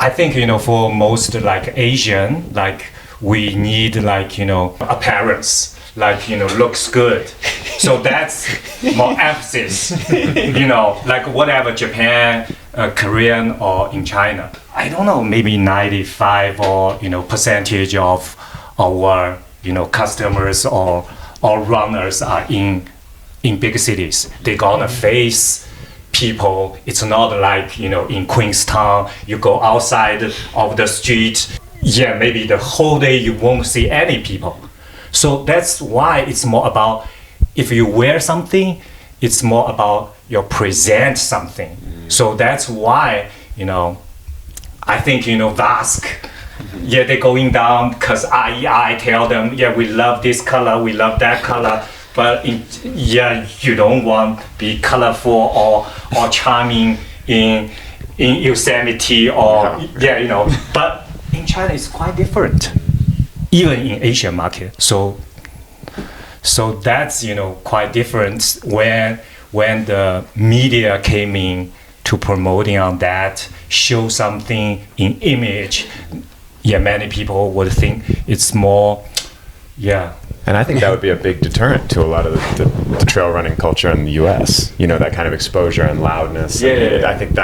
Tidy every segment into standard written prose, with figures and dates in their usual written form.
I think, for most like Asian, like we need like, appearance, like, looks good. So that's more emphasis, like whatever Japan, Korean or in China. I don't know, maybe 95 or, percentage of our, customers or runners are in big cities. They're gonna face people. It's not like, in Queenstown, you go outside of the street, maybe the whole day you won't see any people. So that's why it's more about, if you wear something, it's more about you present something. So that's why, I think, Vask, they're going down because I tell them, we love this color, we love that color. But you don't want to be colorful or charming in Yosemite or But in China it's quite different, even in Asian market. So that's quite different when the media came in to promoting on that, show something in image. Many people would think it's more. And I think that would be a big deterrent to a lot of the trail running culture in the U.S. That kind of exposure and loudness. I think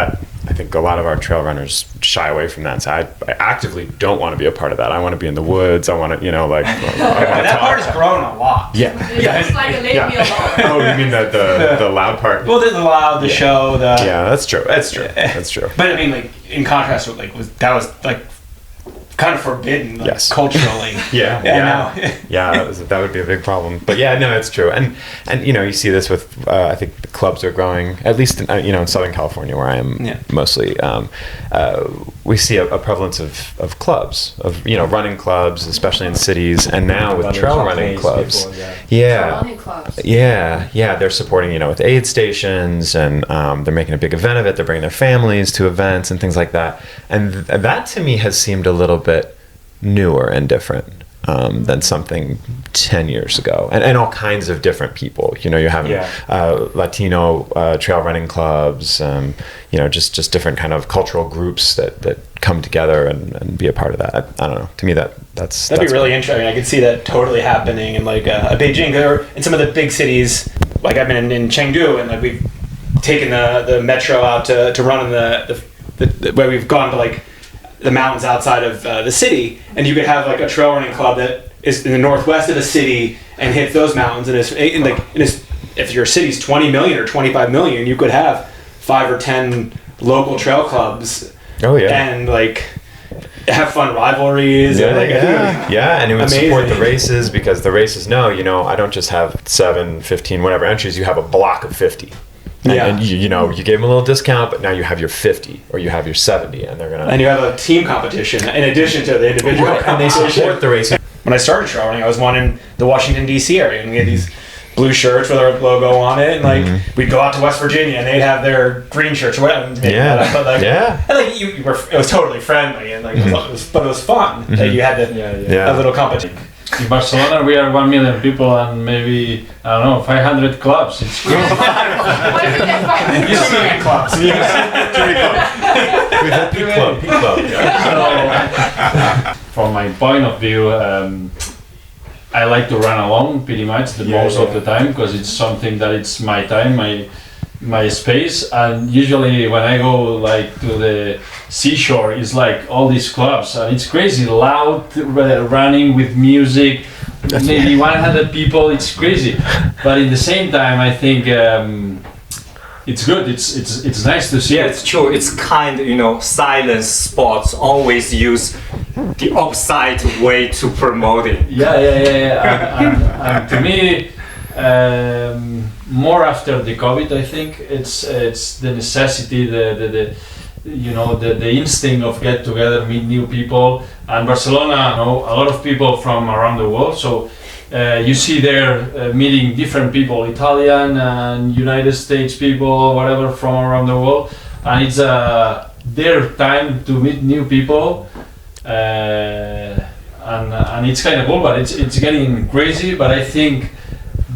a lot of our trail runners shy away from that. So I actively don't want to be a part of that. I want to be in the woods. I want to, that part has grown a lot. It's like a leave me alone. Oh, you mean the loud part? Well, the loud, the show, the. Yeah, that's true. That's true. But I mean, like in contrast with that was like kind of forbidden, culturally. That would be a big problem. But it's true. And you see this with I think the clubs are growing, at least in Southern California where I am mostly. We see a prevalence of clubs, of running clubs, especially in cities, and now with trail running clubs. They're supporting with aid stations, and they're making a big event of it. They're bringing their families to events and things like that. And that to me has seemed a little bit newer and different than something 10 years ago, and all kinds of different people. You're having Latino trail running clubs, just different kind of cultural groups that come together and be a part of that. I don't know. To me, that'd be really interesting. I could see that totally happening in like Beijing or in some of the big cities. Like I've been in Chengdu, and like we've taken the metro out to run in the where we've gone to like the mountains outside of the city, and you could have like a trail running club that is in the northwest of the city and hits those mountains, and if your city's 20 million or 25 million, you could have 5 or 10 local trail clubs. And like have fun rivalries. And it would support the races, because the races know, I don't just have 7, 15, whatever entries, you have a block of 50. And you gave them a little discount, but now you have your 50 or you have your 70, and they're gonna. And you have a team competition in addition to the individual. Right, and they support the racing. When I started trail running, I was one in the Washington D.C. area, and we had these blue shirts with our logo on it, and we'd go out to West Virginia, and they'd have their green shirts or whatever. And like it was totally friendly, and like it was fun. That you had a little competition. In Barcelona, we are 1 million people and maybe, 500 clubs. It's cool. Why do you get 500? You see many clubs. We've had Peak Club. So, from my point of view, I like to run alone pretty much most of the time, because it's something that it's my time, my space. And usually when I go like to the seashore, it's like all these clubs, and it's crazy loud running with music, maybe 100 people. It's crazy, but at the same time I think it's good. It's nice to see. It's true. It's kind silent sports always use the opposite way to promote it. And to me, more after the COVID, I think it's the necessity, the instinct of get together, meet new people. And Barcelona, a lot of people from around the world. So you see there meeting different people, Italian and United States people, whatever, from around the world. And it's their time to meet new people. And it's kind of cool, but it's getting crazy. But I think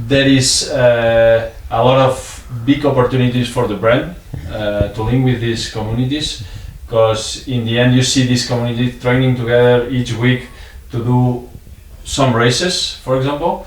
there is a lot of big opportunities for the brand to link with these communities, because in the end you see this community training together each week to do some races, for example.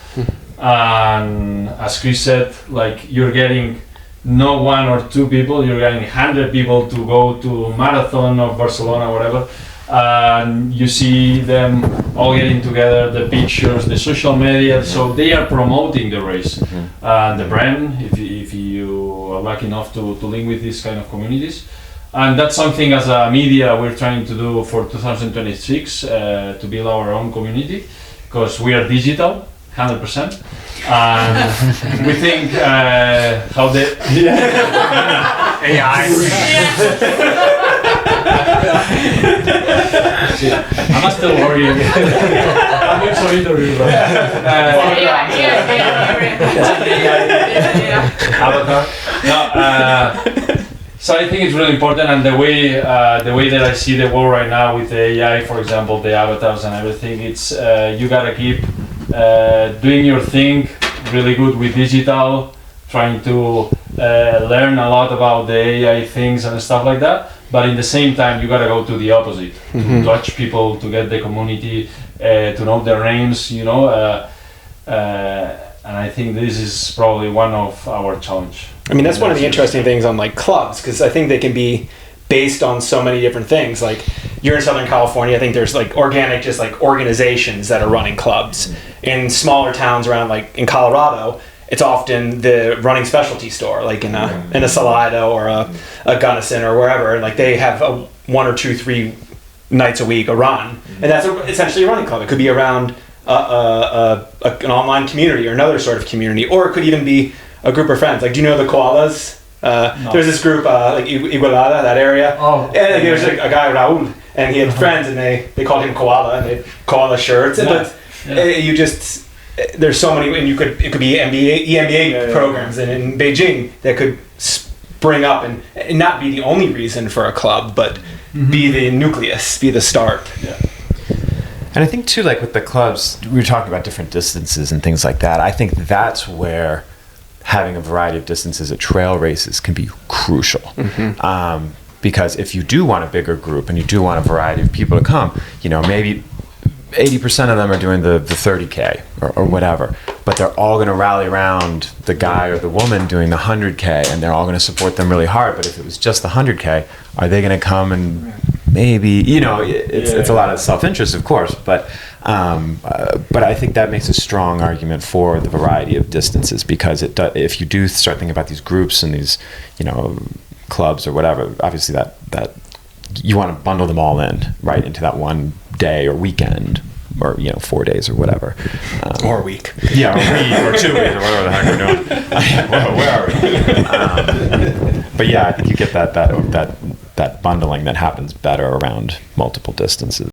And as Chris said, like you're getting not one or two people, you're getting 100 people to go to marathon of Barcelona, whatever. And you see them all getting together, the pictures, the social media, so they are promoting the race. The brand, if you are lucky enough to link with these kind of communities. And that's something as a media we're trying to do for 2026, to build our own community, because we are digital, 100%. And we think how the AI. I'm still worried. I'm going to interview. Avatar. No, so I think it's really important, and the way that I see the world right now with the AI, for example, the avatars and everything, it's you gotta keep doing your thing really good with digital, trying to learn a lot about the AI things and stuff like that. But in the same time, you gotta go to the opposite, to touch people, to get the community, to know their names, you know. And I think this is probably one of our challenge. I mean, that's one of the interesting things on like clubs, because I think they can be based on so many different things. Like you're in Southern California, I think there's like organic, just like organizations that are running clubs. In smaller towns around, like in Colorado, it's often the running specialty store, like in a Salida or a Gunnison or wherever. And like they have a 1 or 2, 3 nights a week a run, and that's essentially a running club. It could be around an online community or another sort of community, or it could even be a group of friends. Like, do you know the Koalas? No. There's this group, like Igualada, that area. Oh. And there's like a guy, Raul, and he had friends, and they called him Koala, and they had koala shirts. But you just, there's so many, and it could be EMBA programs and in Beijing that could spring up and not be the only reason for a club, but be the nucleus, be the start. Yeah. And I think too, like with the clubs, we were talking about different distances and things like that. I think that's where having a variety of distances at trail races can be crucial. Because if you do want a bigger group and you do want a variety of people to come, you know, maybe 80% of them are doing the 30K or whatever, but they're all going to rally around the guy or the woman doing the 100K, and they're all going to support them really hard. But if it was just the 100K, are they going to come and maybe, you know, it's a lot of self-interest, of course, but I think that makes a strong argument for the variety of distances, because if you do start thinking about these groups and these, you know, clubs or whatever, obviously that you want to bundle them all in right into that one day or weekend, or, you know, 4 days or whatever, or a week. Yeah, or a week or 2 weeks or whatever the heck we're doing. Where are we? But yeah, I think you get that bundling that happens better around multiple distances.